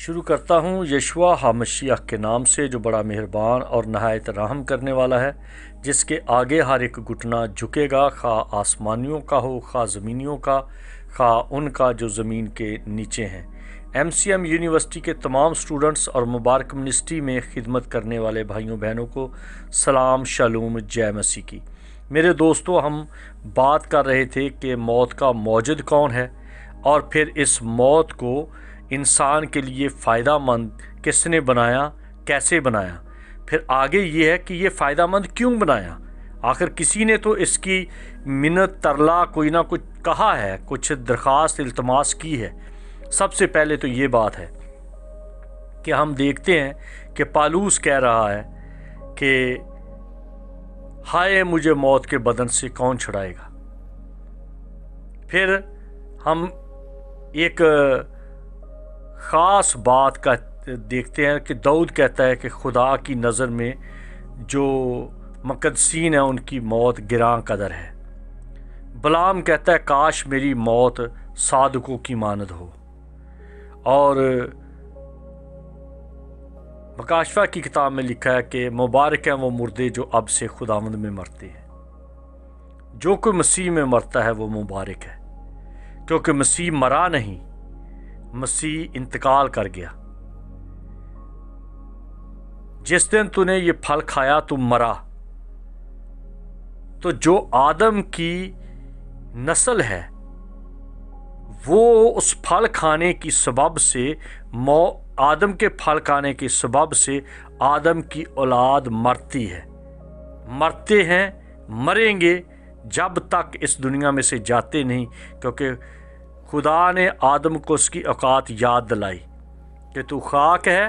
شروع کرتا ہوں یشوع ہامشیح کے نام سے جو بڑا مہربان اور نہایت رحم کرنے والا ہے، جس کے آگے ہر ایک گھٹنا جھکے گا، خواہ آسمانیوں کا ہو خواہ زمینیوں کا، خواہ ان کا جو زمین کے نیچے ہیں۔ MCM یونیورسٹی کے تمام سٹوڈنٹس اور مبارک منسٹری میں خدمت کرنے والے بھائیوں بہنوں کو سلام، شالوم، جے مسیح کی۔ میرے دوستو، ہم بات کر رہے تھے کہ موت کا موجد کون ہے، اور پھر اس موت کو انسان کے لیے فائدہ مند کس نے بنایا، کیسے بنایا، پھر آگے یہ ہے کہ یہ فائدہ مند کیوں بنایا۔ آخر کسی نے تو اس کی منت ترلا کوئی نہ کچھ کہا ہے، کچھ درخواست التماس کی ہے۔ سب سے پہلے تو یہ بات ہے کہ ہم دیکھتے ہیں کہ پالوس کہہ رہا ہے کہ ہائے مجھے موت کے بدن سے کون چھڑائے گا۔ پھر ہم ایک خاص بات کا دیکھتے ہیں کہ داؤد کہتا ہے کہ خدا کی نظر میں جو مقدسین ہیں ان کی موت گراں قدر ہے۔ بلعام کہتا ہے کاش میری موت صادقوں کی مانند ہو۔ اور مکاشفہ کی کتاب میں لکھا ہے کہ مبارک ہیں وہ مردے جو اب سے خداوند میں مرتے ہیں۔ جو کوئی مسیح میں مرتا ہے وہ مبارک ہے، کیونکہ مسیح مرا نہیں، مسیح انتقال کر گیا۔ جس دن تو نے یہ پھل کھایا تو مرا۔ تو جو آدم کی نسل ہے وہ اس پھل کھانے کی سبب سے آدم کے پھل کھانے کے سبب سے آدم کی اولاد مرتی ہے، مرتے ہیں، مریں گے جب تک اس دنیا میں سے جاتے نہیں، کیونکہ خدا نے آدم کو اس کی اوقات یاد دلائی کہ تو خاک ہے،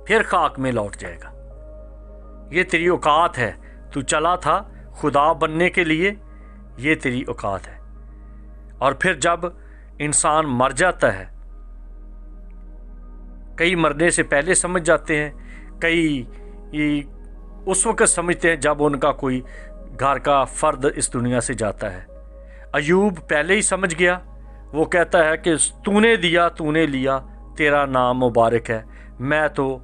پھر خاک میں لوٹ جائے گا۔ یہ تیری اوقات ہے، تو چلا تھا خدا بننے کے لیے، یہ تیری اوقات ہے۔ اور پھر جب انسان مر جاتا ہے، کئی مرنے سے پہلے سمجھ جاتے ہیں، کئی اس وقت سمجھتے ہیں جب ان کا کوئی گھر کا فرد اس دنیا سے جاتا ہے۔ ایوب پہلے ہی سمجھ گیا، وہ کہتا ہے کہ تو نے دیا تو نے لیا، تیرا نام مبارک ہے، میں تو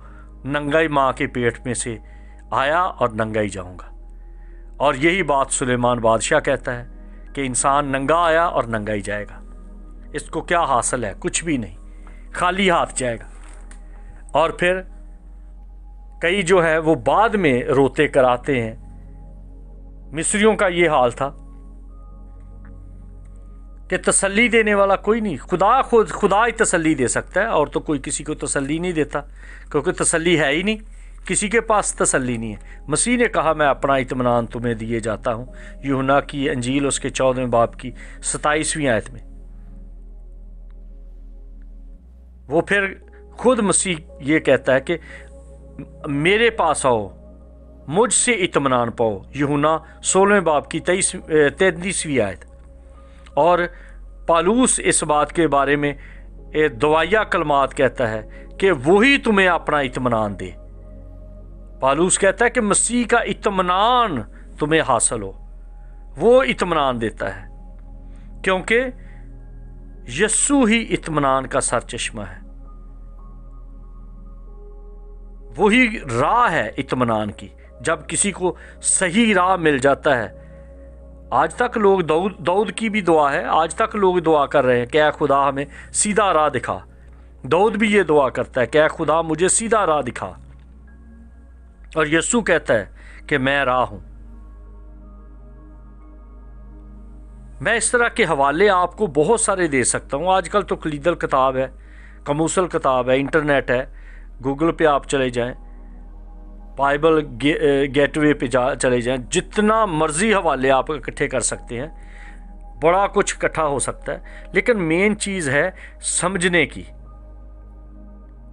ننگا ہی ماں کے پیٹ میں سے آیا اور ننگا ہی جاؤں گا۔ اور یہی بات سلیمان بادشاہ کہتا ہے کہ انسان ننگا آیا اور ننگا ہی جائے گا۔ اس کو کیا حاصل ہے؟ کچھ بھی نہیں، خالی ہاتھ جائے گا۔ اور پھر کئی جو ہے وہ بعد میں روتے کراتے ہیں۔ مصریوں کا یہ حال تھا کہ تسلی دینے والا کوئی نہیں، خدا ہی تسلی دے سکتا ہے، اور تو کوئی کسی کو تسلی نہیں دیتا، کیونکہ تسلی ہے ہی نہیں، کسی کے پاس تسلی نہیں ہے۔ مسیح نے کہا میں اپنا اطمینان تمہیں دیے جاتا ہوں، یوحنا کی انجیل اس کے 14 باب کی 27ویں آیت میں۔ وہ پھر خود مسیح یہ کہتا ہے کہ میرے پاس آؤ، مجھ سے اطمینان پاؤ، یوحنا 16 باب کی 33ویں آیت۔ اور پالوس اس بات کے بارے میں دعائیہ کلمات کہتا ہے کہ وہی تمہیں اپنا اطمینان دے۔ پالوس کہتا ہے کہ مسیح کا اطمینان تمہیں حاصل ہو، وہ اطمینان دیتا ہے، کیونکہ یسوع ہی اطمینان کا سرچشمہ ہے، وہی راہ ہے اطمینان کی۔ جب کسی کو صحیح راہ مل جاتا ہے، آج تک لوگ داؤد کی بھی دعا ہے، آج تک لوگ دعا کر رہے ہیں کہ اے خدا ہمیں سیدھا راہ دکھا۔ داؤد بھی یہ دعا کرتا ہے کہ اے خدا مجھے سیدھا راہ دکھا، اور یسوع کہتا ہے کہ میں راہ ہوں۔ میں اس طرح کے حوالے آپ کو بہت سارے دے سکتا ہوں۔ آج کل تو کلید الکتاب ہے، قاموس الکتاب ہے، انٹرنیٹ ہے، گوگل پہ آپ چلے جائیں، بائبل گیٹ وے پہ چلے جائیں، جتنا مرضی حوالے آپ اکٹھے کر سکتے ہیں، بڑا کچھ اکٹھا ہو سکتا ہے۔ لیکن مین چیز ہے سمجھنے کی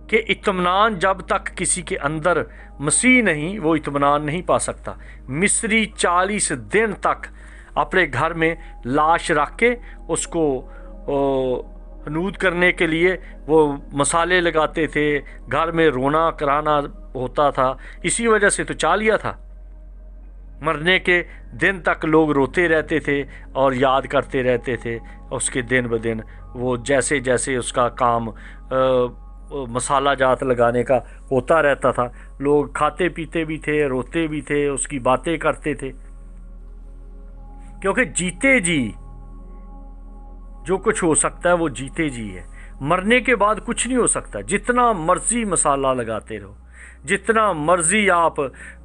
کہ اطمینان جب تک کسی کے اندر مسیح نہیں، وہ اطمینان نہیں پا سکتا۔ مصری 40 دن تک اپنے گھر میں لاش رکھ کے اس کو حنوط کرنے کے لیے وہ مسالے لگاتے تھے، گھر میں رونا کرانا ہوتا تھا، اسی وجہ سے تو چاہ لیا تھا۔ مرنے کے دن تک لوگ روتے رہتے تھے اور یاد کرتے رہتے تھے، اس کے دن بدن وہ جیسے جیسے اس کا کام वो मसाला जात लगाने का होता रहता था। लोग खाते पीते भी थे, रोते भी थे, उसकी बातें करते थे, क्योंकि जीते जी जो कुछ हो सकता है वो जीते जी है। मरने के बाद कुछ नहीं हो सकता। जितना मर्जी मसाला लगाते रहो, जितना मर्जी आप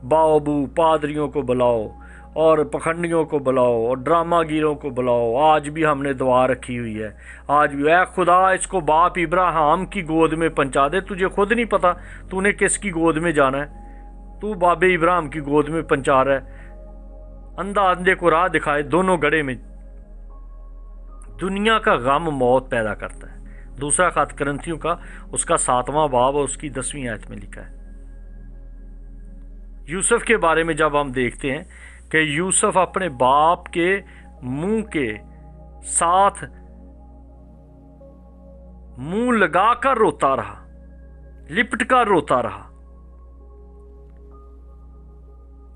बाबू पादरियों को बुलाओ और पखंडियों को बुलाओ और ड्रामा गिरों को बुलाओ, आज भी हमने दुआ रखी हुई है। आज भी ऐ खुदा इसको बाप इब्राहिम की गोद में पहुंचा दे। तुझे खुद नहीं पता तूने किसकी गोद में जाना है, तू बाबे इब्राहिम की गोद में पहुंचा रहा है। अंधा अंधे को राह दिखाए, दोनों गड़े में। दुनिया का गम मौत पैदा करता है। दूसरा खत करंथियों का उसका 7वां बाब और उसकी 10वीं आयत में लिखा है। यूसुफ के बारे में जब हम देखते हैं कि यूसुफ अपने बाप के मुंह के साथ मुंह लगाकर रोता रहा, लिपट कर रोता रहा,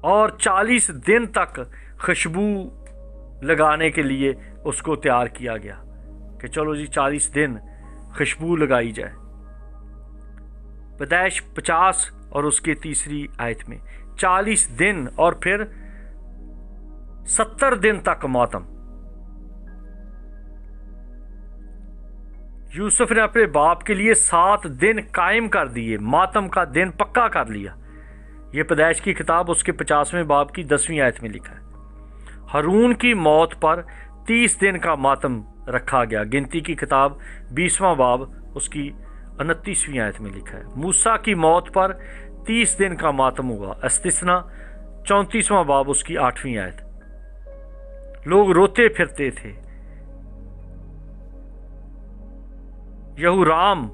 और 40 दिन तक खुशबू लगाने के लिए उसको तैयार किया गया कि चलो जी 40 दिन खुशबू लगाई जाए। पैदाइश 50 और उसके 3री आयत में 40 दिन और फिर 70 दिन तक मातम। यूसुफ ने अपने बाप के लिए 7 दिन कायम कर दिए, मातम का दिन पक्का कर लिया। यह पैदाइश की किताब उसके 50वें बाब की 10वीं आयत में लिखा है। हारून की मौत पर 30 दिन का मातम रखा गया। गिनती की किताब 20वां बाब उसकी 29वीं आयत में लिखा है। मूसा की मौत पर 30 दिन का मातम हुआ। इस्तिस्ना 34वां बाब उसकी 8वीं आयत। लोग रोते फिरते थे। यहूराम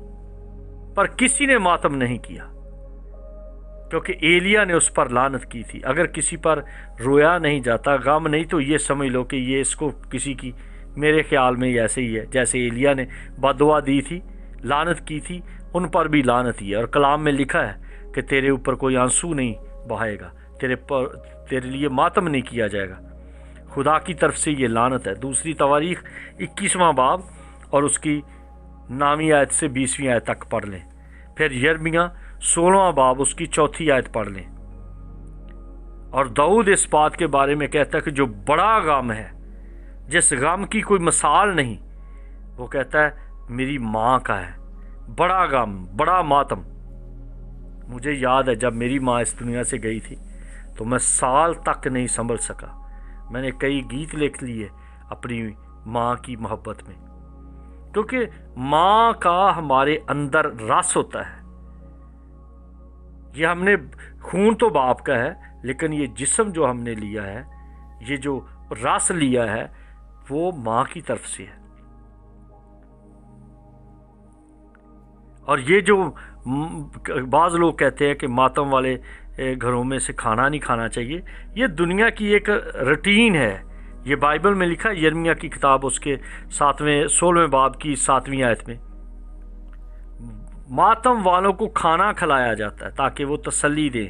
पर किसी ने मातम नहीं किया, क्योंकि एलिया ने उस पर लानत की थी। अगर किसी पर रोया नहीं जाता, गम नहीं, तो ये समझ लो कि ये इसको किसी की, मेरे ख्याल में ऐसे ही है जैसे एलिया ने बददुआ दी थी, लानत की थी, उन पर भी लानत ही है। और कलाम में लिखा है कि तेरे ऊपर कोई आंसू नहीं बहाएगा, तेरे लिए मातम नहीं किया जाएगा। खुदा की तरफ से ये लानत है। दूसरी तवारीख 21वां बाब और उसकी 9वीं आयत से 20वीं आयत तक पढ़ लें। फिर यिर्मयाह 16वां बाब उसकी 4थी आयत पढ़ लें। और दाऊद इस बात के बारे में कहता है कि जो बड़ा गम है, जिस गम की कोई मिसाल नहीं, वो कहता है मेरी माँ का है। बड़ा गम, बड़ा मातम। मुझे याद है जब मेरी माँ इस दुनिया से गई थी तो मैं साल तक नहीं संभल सका। मैंने कई गीत लिख लिए अपनी माँ की मोहब्बत में, क्योंकि माँ का हमारे अंदर रस होता है। ये हमने खून तो बाप का है, लेकिन ये जिस्म जो हमने लिया है, ये जो रस लिया है, वो माँ की तरफ से है। और ये जो बाज़ लोग कहते हैं कि मातम वाले घरों में से खाना नहीं खाना चाहिए, ये दुनिया की एक रूटीन है। ये बाइबल में लिखा है, यिर्मयाह की किताब उसके 16वें बाब की 7वीं आयत में। मातम वालों को खाना खिलाया जाता है ताकि वो तसल्ली दें,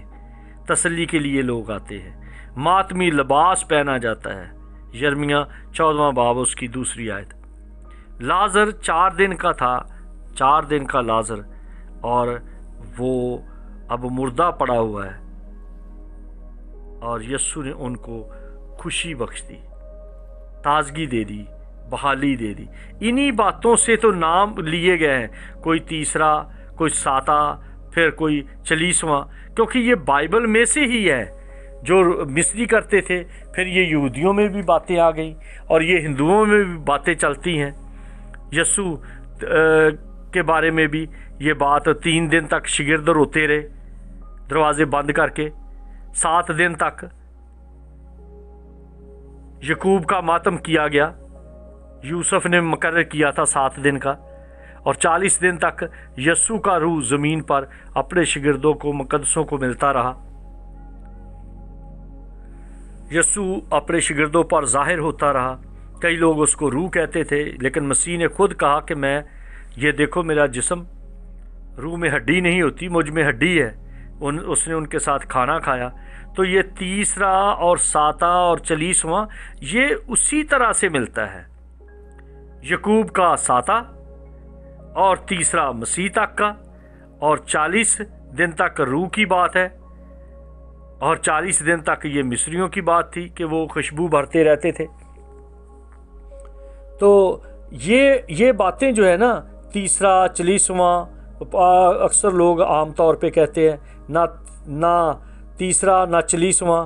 तसल्ली के लिए लोग आते हैं। मातमी लिबास पहना जाता है। यिर्मयाह 14वां बाब उसकी 2री आयत। लाजर 4 दिन का था, 4 दिन का लाजर, और वो अब मुर्दा पड़ा हुआ है। और यस्सु ने उनको खुशी बख्श दी, ताजगी दे दी, बहाली दे दी। इन्हीं बातों से तो नाम लिए गए हैं, कोई 3रा, कोई 7, फिर कोई 40वां, क्योंकि ये बाइबल में से ही है। जो मिस्री करते थे, फिर ये यहूदियों में भी बातें आ गई और ये हिंदुओं में भी बातें चलती हैं। यस्सु के बारे में भी ये बात, 3 दिन तक शागिर्द रोते रहे दरवाजे बंद करके। 7 दिन तक यकूब का मातम किया गया, यूसुफ ने मुकर्रर किया था 7 दिन का। और 40 दिन तक यस्सु का रूह ज़मीन पर अपने शागिर्दों को, मुकद्दसों को मिलता रहा। यस्सु अपने शागिर्दों पर ज़ाहिर होता रहा। कई लोग उसको रूह कहते थे, लेकिन मसीह ने खुद कहा कि मैं, ये देखो मेरा जिस्म, रूह में हड्डी नहीं होती, मुझ में हड्डी है। उसने उनके साथ खाना खाया। तो ये 3रा और 7 और 40वां ये उसी तरह से मिलता है। यकूब का 7 और 3रा मसीह तक का, और 40 दिन तक रूह की बात है, और 40 दिन तक ये मिस्रियों की बात थी कि वो खुशबू भरते रहते थे। तो ये बातें जो है ना, तीसरा 40वां, अक्सर लोग आम तौर पे कहते हैं ना तीसरा ना 40वां,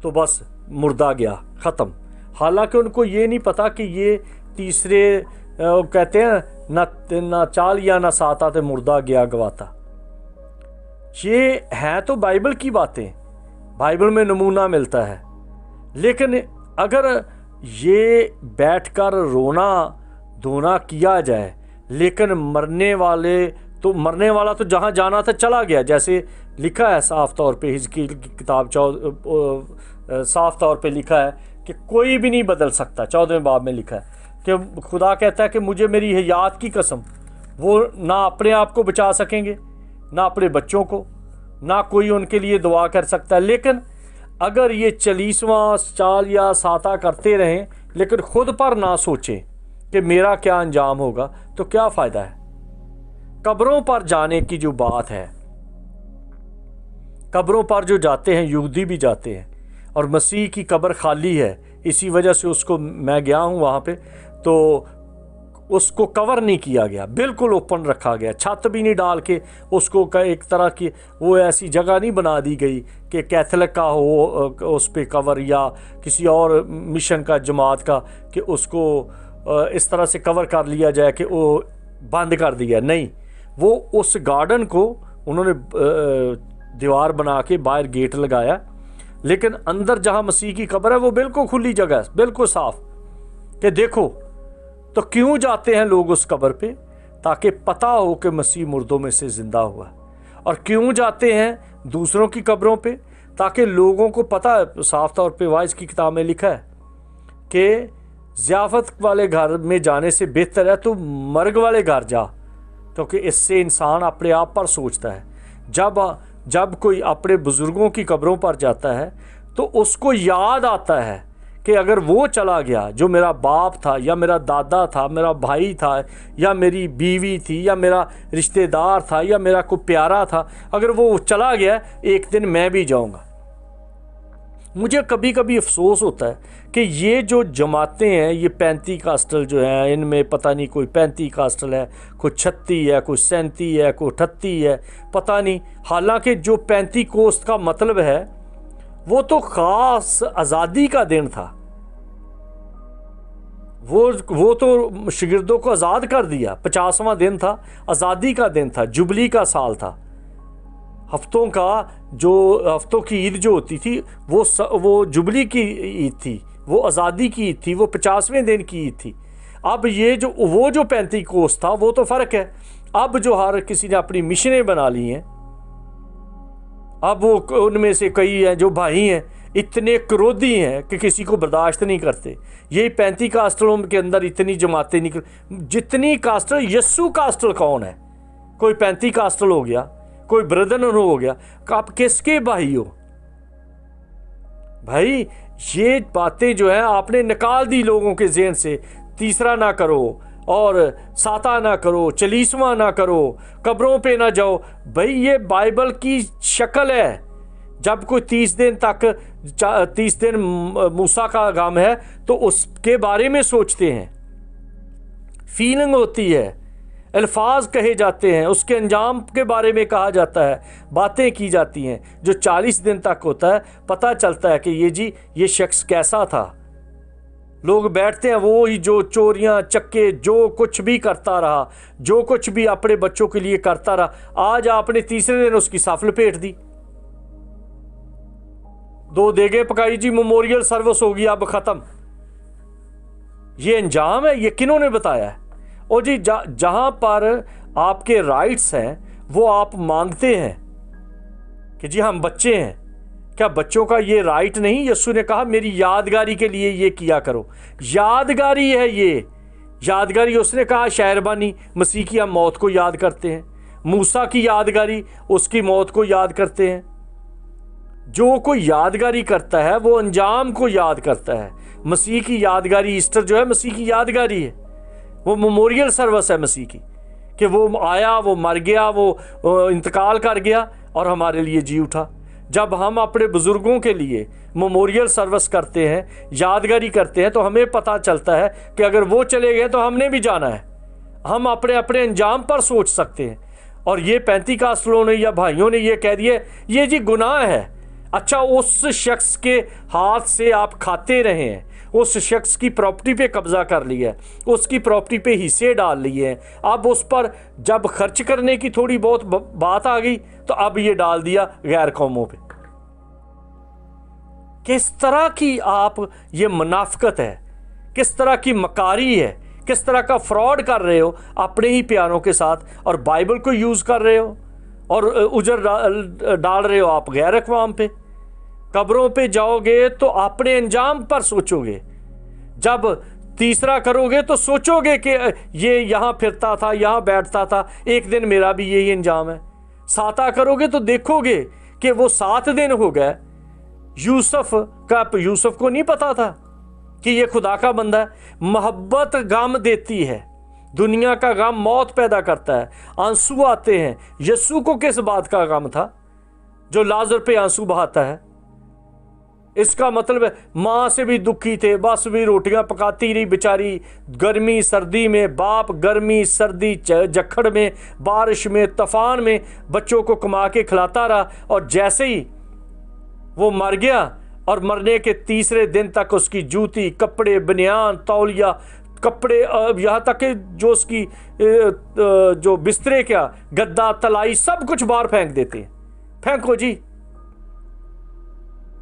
तो बस मुर्दा गया, ख़त्म। हालांकि उनको ये नहीं पता कि ये तीसरे कहते हैं ना चाल या ना सात आते, मुर्दा गया गवाता। ये हैं तो बाइबल की बातें, बाइबल में नमूना मिलता है, लेकिन अगर ये बैठकर रोना धोना किया जाए, लेकिन मरने वाला तो जहाँ जाना था चला गया। जैसे लिखा है साफ तौर पे, हिजकील की किताब साफ तौर पे लिखा है कि कोई भी नहीं बदल सकता। 14वें बाब में लिखा है कि खुदा कहता है कि मुझे मेरी हयात की कसम, वो ना अपने आप को बचा सकेंगे, ना अपने बच्चों को, ना कोई उनके लिए दुआ कर सकता है। लेकिन अगर ये 40वां चाल या साता करते रहें, लेकिन खुद पर ना सोचें कि मेरा क्या अंजाम होगा, तो क्या फ़ायदा है। कब्रों पर जाने की जो बात है, कब्रों पर जो जाते हैं, यहूदी भी जाते हैं, और मसीह की कब्र खाली है, इसी वजह से उसको, मैं गया हूँ वहाँ पे, तो उसको कवर नहीं किया गया, बिल्कुल ओपन रखा गया, छत भी नहीं डाल के उसको एक तरह की वो ऐसी जगह नहीं बना दी गई कि कैथलिक का हो उस पे कवर, या किसी और मिशन का, जमात का, कि उसको इस तरह से कवर कर लिया जाए कि वो बंद कर दिया। नहीं, वो उस गार्डन को उन्होंने दीवार बना के बाहर गेट लगाया, लेकिन अंदर जहाँ मसीह की कब्र है वो बिल्कुल खुली जगह है, बिल्कुल साफ, कि देखो। तो क्यों जाते हैं लोग उस कब्र पे? ताकि पता हो कि मसीह मुर्दों में से ज़िंदा हुआ। और क्यों जाते हैं दूसरों की कब्रों पे? ताकि लोगों को पता है, साफ तौर पे वाइज की किताब में लिखा है कि ज़ियाफ़त वाले घर में जाने से बेहतर है तो मर्ग वाले घर जा, क्योंकि इससे इंसान अपने आप पर सोचता है। जब कोई अपने बुज़ुर्गों की कब्रों पर जाता है तो उसको याद आता है कि अगर वो चला गया, जो मेरा बाप था, या मेरा दादा था, मेरा भाई था, या मेरी बीवी थी, या मेरा रिश्तेदार था, या मेरा कोई प्यारा था, अगर वो चला गया, एक दिन मैं भी जाऊंगा। मुझे कभी कभी अफसोस होता है कि ये जो जमातें हैं, ये पेंतीकास्टल जो हैं, इनमें पता नहीं कोई पेंतीकास्टल है, कोई 36 है, कोई 37 है, कोई 38 है, पता नहीं। हालांकि जो पेंतीकोस्त का मतलब है वो तो ख़ास आज़ादी का दिन था, वो तो शागिर्दों को आज़ाद कर दिया। 50वां दिन था, आज़ादी का दिन था, जुबली का साल था, हफ्तों की ईद जो होती थी वो जुबली की ईद थी, वो आज़ादी की ईद थी, वो 50वें दिन की ईद थी। अब ये जो पेंतीकोस्त था वो तो फ़र्क है। अब जो हर किसी ने अपनी मिशनें बना ली हैं, अब वो उनमें से कई हैं जो भाई हैं, इतने क्रोधी हैं कि किसी को बर्दाश्त नहीं करते। यही पेंतीकास्टलों के अंदर इतनी जमातें निकल, जितनी कास्टल, यस्सु कास्टल कौन है? कोई पेंतीकास्टल हो गया, कोई ब्रदरन हो गया, आप किसके भाई हो भाई? ये बातें जो है आपने निकाल दी लोगों के ज़हन से। तीसरा ना करो, और साता ना करो, 40वां ना करो, कब्रों पे ना जाओ। भाई ये बाइबल की शक्ल है। जब कोई 30 दिन मूसा का गम है तो उसके बारे में सोचते हैं, फीलिंग होती है, अल्फाज कहे जाते हैं, उसके अंजाम के बारे में कहा जाता है, बातें की जाती हैं। जो 40 दिन तक होता है, पता चलता है कि ये शख्स कैसा था। लोग बैठते हैं, वो ही जो चोरियां चक्के, जो कुछ भी करता रहा, जो कुछ भी अपने बच्चों के लिए करता रहा, आज आपने तीसरे दिन उसकी साफ लपेट दी। 2 देगे पकाई जी, मेमोरियल सर्विस होगी, अब ख़त्म। ये अंजाम है, ये किन्होंने बताया है? और जी जहां पर आपके राइट्स हैं वो आप मांगते हैं कि जी हम बच्चे हैं, क्या बच्चों का ये राइट नहीं? यीशु ने कहा मेरी यादगारी के लिए ये किया करो। यादगारी है ये, यादगारी। उसने कहा शायरबानी, मसीह की हम मौत को याद करते हैं, मूसा की यादगारी, उसकी मौत को याद करते हैं। जो कोई यादगारी करता है वो अंजाम को याद करता है। मसीह की यादगारी, ईस्टर जो है मसीह की यादगारी है, वो मेमोरियल सर्विस है मसीह की, کہ وہ آیا، وہ مر گیا، وہ انتقال کر گیا اور ہمارے لیے جی اٹھا۔ جب ہم اپنے بزرگوں کے لیے میموریل سروس کرتے ہیں، یادگاری کرتے ہیں، تو ہمیں پتہ چلتا ہے کہ اگر وہ چلے گئے تو ہم نے بھی جانا ہے۔ ہم اپنے اپنے انجام پر سوچ سکتے ہیں۔ اور یہ پینتیکاسٹلوں نے یا بھائیوں نے یہ کہہ دیا یہ جی گناہ ہے۔ اچھا، اس شخص کے ہاتھ سے آپ کھاتے رہے ہیں، اس شخص کی پراپرٹی پہ قبضہ کر لیا ہے، اس کی پراپرٹی پہ حصے ڈال لیے ہیں، اب اس پر جب خرچ کرنے کی تھوڑی بہت بات آ گئی تو اب یہ ڈال دیا غیر قوموں پہ۔ کس طرح کی آپ یہ منافقت ہے، کس طرح کی مکاری ہے، کس طرح کا فراڈ کر رہے ہو اپنے ہی پیاروں کے ساتھ، اور بائبل کو یوز کر رہے ہو اور اجر ڈال رہے ہو آپ غیر اقوام پہ۔ قبروں پہ جاؤ گے تو اپنے انجام پر سوچو گے، جب تیسرا کرو گے تو سوچو گے کہ یہ یہاں پھرتا تھا، یہاں بیٹھتا تھا، ایک دن میرا بھی یہی انجام ہے۔ ساتہ کرو گے تو دیکھو گے کہ وہ 7 دن ہو گئے۔ یوسف کو نہیں پتا تھا کہ یہ خدا کا بندہ ہے۔ محبت غم دیتی ہے، دنیا کا غم موت پیدا کرتا ہے، آنسو آتے ہیں۔ یسوع کو کس بات کا غم تھا جو لازر پہ آنسو بہاتا ہے؟ اس کا مطلب ہے ماں سے بھی دکھی تھے، بس بھی روٹیاں پکاتی رہی بیچاری، گرمی سردی میں، باپ گرمی سردی جکھڑ میں، بارش میں، طوفان میں بچوں کو کما کے کھلاتا رہا، اور جیسے ہی وہ مر گیا اور مرنے کے تیسرے دن تک اس کی جوتی، کپڑے، بنیان، تولیہ، کپڑے، یہاں تک کہ جو اس کی جو بسترے کیا گدا تلائی سب کچھ باہر پھینک دیتے ہیں۔ پھینکو جی۔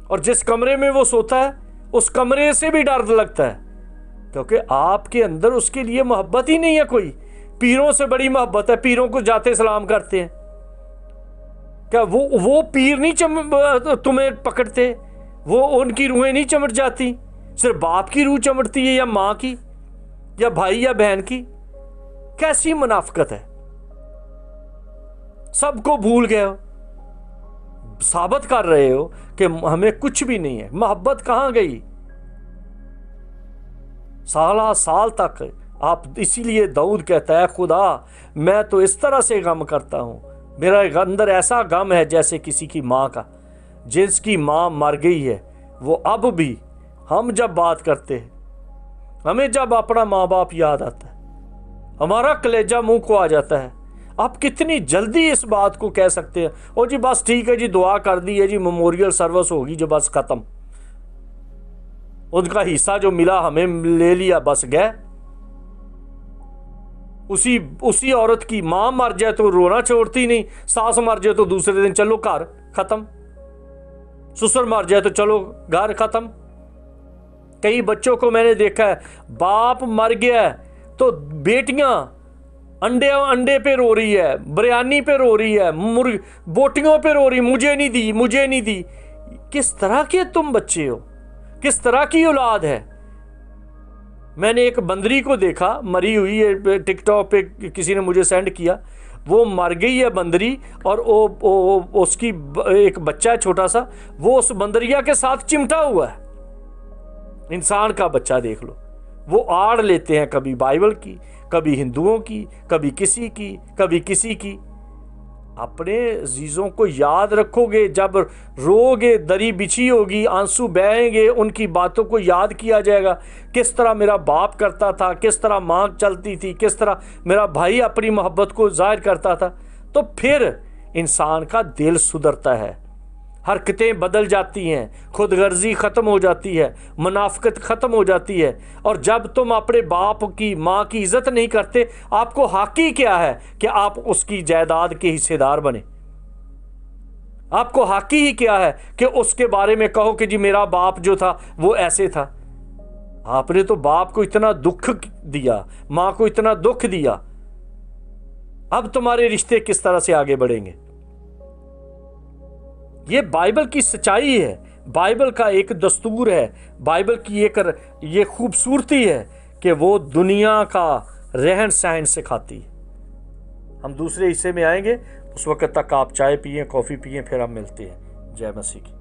اور جس کمرے میں وہ سوتا ہے اس کمرے سے بھی ڈر لگتا ہے، کیونکہ آپ کے اندر اس کے لیے محبت ہی نہیں ہے کوئی۔ پیروں سے بڑی محبت ہے، پیروں کو جاتے سلام کرتے ہیں۔ کیا وہ پیر نہیں تمہیں پکڑتے؟ وہ ان کی روحیں نہیں چمٹ جاتی؟ صرف باپ کی روح چمٹتی ہے، یا ماں کی، یا بھائی یا بہن کی؟ کیسی منافقت ہے! سب کو بھول گئے ہو، ثابت کر رہے ہو کہ ہمیں کچھ بھی نہیں ہے۔ محبت کہاں گئی؟ سالہ سال تک آپ، اسی لیے داؤد کہتا ہے خدا میں تو اس طرح سے غم کرتا ہوں، میرا اندر ایسا غم ہے جیسے کسی کی ماں کا، جس کی ماں مر گئی ہے۔ وہ اب بھی ہم جب بات کرتے ہیں، ہمیں جب اپنا ماں باپ یاد آتا ہے، ہمارا کلیجہ منہ کو آ جاتا ہے۔ آپ کتنی جلدی اس بات کو کہہ سکتے ہیں، او جی بس ٹھیک ہے جی، دعا کر دی ہے جی، میموریل سروس ہوگی جو، بس ختم، ان کا حصہ جو ملا ہمیں لے لیا، بس گئے۔ اسی عورت کی ماں مر جائے تو رونا چھوڑتی نہیں، ساس مر جائے تو دوسرے دن چلو گھر ختم، سسر مر جائے تو چلو گھر ختم۔ کئی بچوں کو میں نے دیکھا ہے، باپ مر گیا ہے تو بیٹیاں انڈے پہ رو رہی ہے، بریانی پہ رو رہی ہے، بوٹیوں پہ رو رہی، مجھے نہیں دی، مجھے نہیں دی۔ کس طرح کے تم بچے ہو؟ کس طرح کی اولاد ہے؟ میں نے ایک بندری کو دیکھا مری ہوئی ہے، ٹک ٹاک پہ کسی نے مجھے سینڈ کیا، وہ مر گئی ہے بندری، اور اس کی ایک بچہ ہے چھوٹا سا، وہ اس بندریا کے ساتھ چمٹا ہوا ہے۔ انسان کا بچہ دیکھ لو، وہ آڑ لیتے ہیں کبھی بائبل کی، کبھی ہندوؤں کی، کبھی کسی کی، کبھی کسی کی۔ اپنے عزیزوں کو یاد رکھو گے، جب رو گے، دری بچھی ہوگی، آنسو بہیں گے، ان کی باتوں کو یاد کیا جائے گا، کس طرح میرا باپ کرتا تھا، کس طرح ماں چلتی تھی، کس طرح میرا بھائی اپنی محبت کو ظاہر کرتا تھا، تو پھر انسان کا دل سدھرتا ہے، حرکتیں بدل جاتی ہیں، خود غرضی ختم ہو جاتی ہے، منافقت ختم ہو جاتی ہے۔ اور جب تم اپنے باپ کی، ماں کی عزت نہیں کرتے، آپ کو حق ہی کیا ہے کہ آپ اس کی جائیداد کے حصے دار بنے؟ آپ کو حق ہی کیا ہے کہ اس کے بارے میں کہو کہ جی میرا باپ جو تھا وہ ایسے تھا؟ آپ نے تو باپ کو اتنا دکھ دیا، ماں کو اتنا دکھ دیا، اب تمہارے رشتے کس طرح سے آگے بڑھیں گے؟ یہ بائبل کی سچائی ہے، بائبل کا ایک دستور ہے، بائبل کی ایک یہ خوبصورتی ہے کہ وہ دنیا کا رہن سہن سکھاتی ہے۔ ہم دوسرے حصے میں آئیں گے، اس وقت تک آپ چائے پئیں، کافی پئیں، پھر ہم ملتے ہیں۔ جے مسیح کی۔